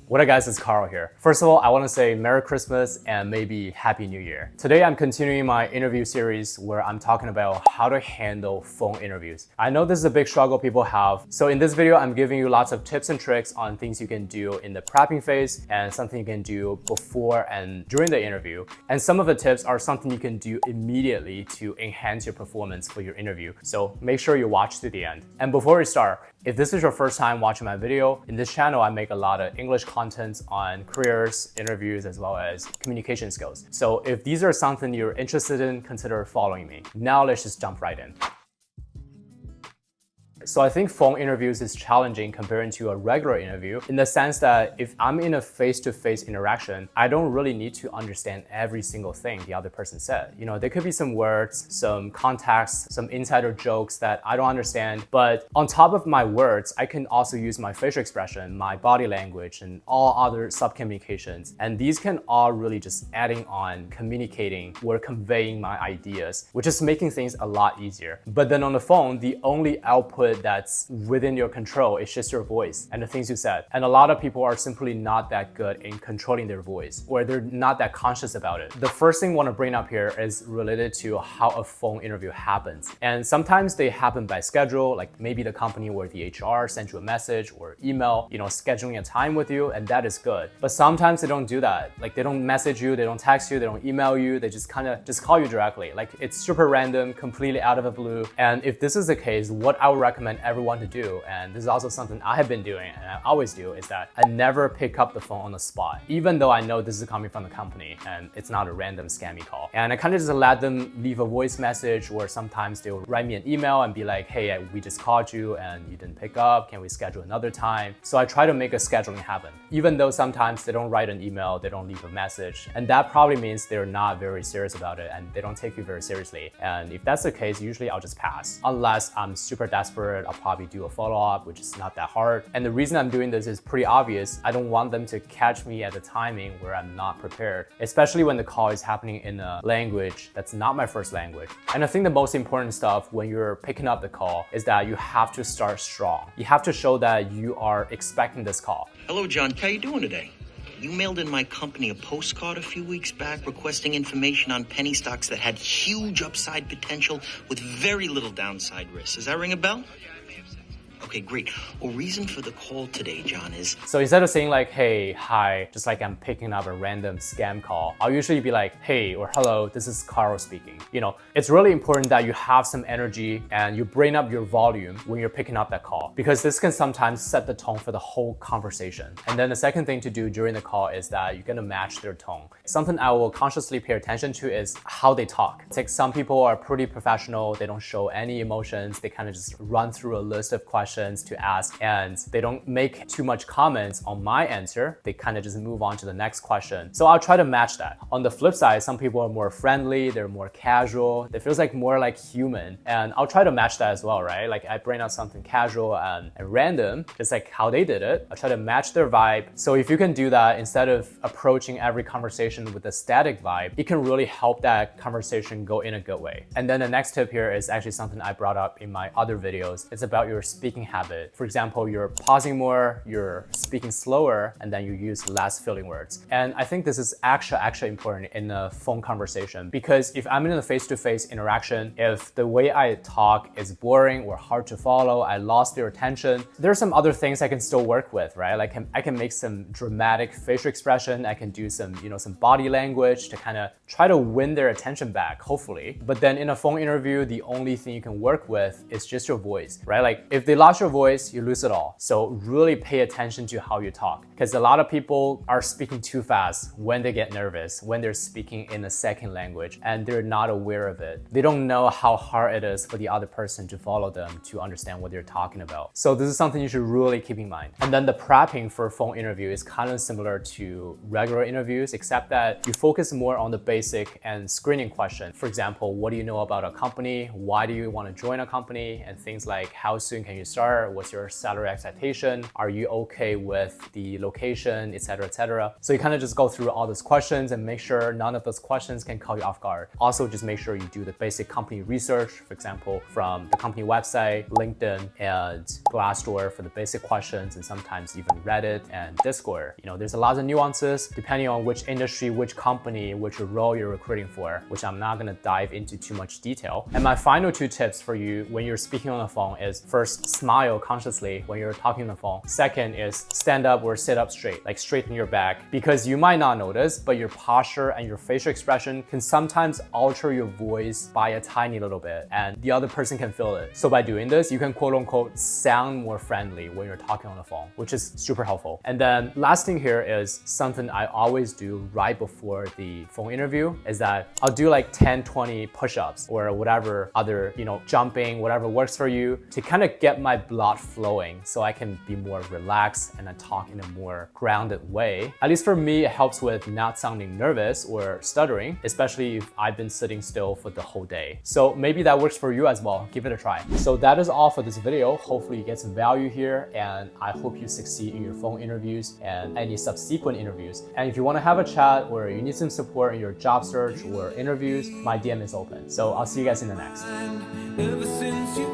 What up guys, it's Carl here. First of all, I want to say Merry Christmas and maybe Happy New Year. Today I'm continuing my interview series where I'm talking about how to handle phone interviews. I know this is a big struggle people have. So in this video, I'm giving you lots of tips and tricks on things you can do in the prepping phase and something you can do before and during the interview. And some of the tips are something you can do immediately to enhance your performance for your interview. So make sure you watch to the end. And before we start, if this is your first time watching my video, in this channel, I make a lot of English content on careers, interviews, as well as communication skills. So if these are something you're interested in, consider following me. Now let's just jump right in. So I think phone interviews is challenging comparing to a regular interview in the sense that if I'm in a face-to-face interaction, I don't really need to understand every single thing the other person said. You know, there could be some words, some context, some insider jokes that I don't understand, but on top of my words, I can also use my facial expression, my body language, and all other sub-communications. And these can all really just adding on communicating or conveying my ideas, which is making things a lot easier. But then on the phone, the only output that's within your control is just your voice and the things you said. And a lot of people are simply not that good in controlling their voice, or they're not that conscious about it. The first thing I want to bring up here is related to how a phone interview happens. And sometimes they happen by schedule, like maybe the company or the HR sends you a message or email, you know, scheduling a time with you, and that is good. But sometimes they don't do that. Like they don't message you, they don't text you, they don't email you, they just kind of call you directly. Like it's super random, completely out of the blue. And if this is the case, what I would recommend everyone to do, and this is also something I have been doing and I always do, is that I never pick up the phone on the spot, even though I know this is coming from the company and it's not a random scammy call. And I kind of just let them leave a voice message, or sometimes they'll write me an email and be like, hey, we just called you and you didn't pick up, can we schedule another time? So I try to make a scheduling happen, even though sometimes they don't write an email, they don't leave a message, and that probably means they're not very serious about it and they don't take you very seriously. And if that's the case, usually I'll just pass, unless I'm super desperate. I'll probably do a follow-up, which is not that hard. And the reason I'm doing this is pretty obvious. I don't want them to catch me at a timing where I'm not prepared, especially when the call is happening in a language that's not my first language. And I think the most important stuff when you're picking up the call is that you have to start strong. You have to show that you are expecting this call. Hello, John. How you doing today? You mailed in my company a postcard a few weeks back requesting information on penny stocks that had huge upside potential with very little downside risk. Does that ring a bell? Okay, great. Well, reason for the call today, John, is... So instead of saying like, hey, hi, just like I'm picking up a random scam call, I'll usually be like, hey, or hello, this is Carl speaking. You know, it's really important that you have some energy and you bring up your volume when you're picking up that call, because this can sometimes set the tone for the whole conversation. And then the second thing to do during the call is that you're gonna match their tone. Something I will consciously pay attention to is how they talk. It's like some people are pretty professional, they don't show any emotions, they kind of just run through a list of questions to ask, and they don't make too much comments on my answer. They kind of just move on to the next question. So I'll try to match that. On the flip side, some people are more friendly, they're more casual, it feels like more like human, and I'll try to match that as well, right? Like I bring out something casual and random, just like how they did it. I'll try to match their vibe. So if you can do that, instead of approaching every conversation with a static vibe, it can really help that conversation go in a good way. And then the next tip here is actually something I brought up in my other videos. It's about your speaking habit. For example, you're pausing more, you're speaking slower, and then you use less filling words. And I think this is actually important in a phone conversation, because if I'm in a face-to-face interaction, if the way I talk is boring or hard to follow, I lost their attention, there's some other things I can still work with, right? Like I can make some dramatic facial expression, I can do some, you know, some body language to kind of try to win their attention back, hopefully. But then in a phone interview, the only thing you can work with is just your voice, right? Like if they lost your voice, you lose it all. So really pay attention to how you talk, because a lot of people are speaking too fast when they get nervous, when they're speaking in a second language, and they're not aware of it. They don't know how hard it is for the other person to follow them, to understand what they're talking about. So this is something you should really keep in mind. And then the prepping for a phone interview is kind of similar to regular interviews, except that you focus more on the basic and screening question. For example, what do you know about a company? Why do you want to join a company? And things like how soon can you start? What's your salary expectation? Are you okay with the location, etc., etc.? So you kind of just go through all those questions and make sure none of those questions can caught you off guard. Also, just make sure you do the basic company research, for example, from the company website, LinkedIn, and Glassdoor for the basic questions, and sometimes even Reddit and Discord. There's a lot of nuances depending on which industry, which company, which role you're recruiting for, which I'm not gonna dive into too much detail. And my final 2 tips for you when you're speaking on the phone is first, smile consciously when you're talking on the phone. Second is stand up or sit up straight, like straighten your back, because you might not notice, but your posture and your facial expression can sometimes alter your voice by a tiny little bit, and the other person can feel it. So by doing this, you can quote unquote sound more friendly when you're talking on the phone, which is super helpful. And then last thing here is something I always do right before the phone interview is that I'll do like 10, 20 push-ups or whatever other, jumping, whatever works for you to kind of get my blood flowing so I can be more relaxed and I talk in a more grounded way. At least for me, it helps with not sounding nervous or stuttering, especially if I've been sitting still for the whole day. So maybe that works for you as well. Give it a try. So that is all for this video. Hopefully you get some value here, and I hope you succeed in your phone interviews and any subsequent interviews. And if you want to have a chat or you need some support in your job search or interviews, my DM is open. So I'll see you guys in the next. Ever since you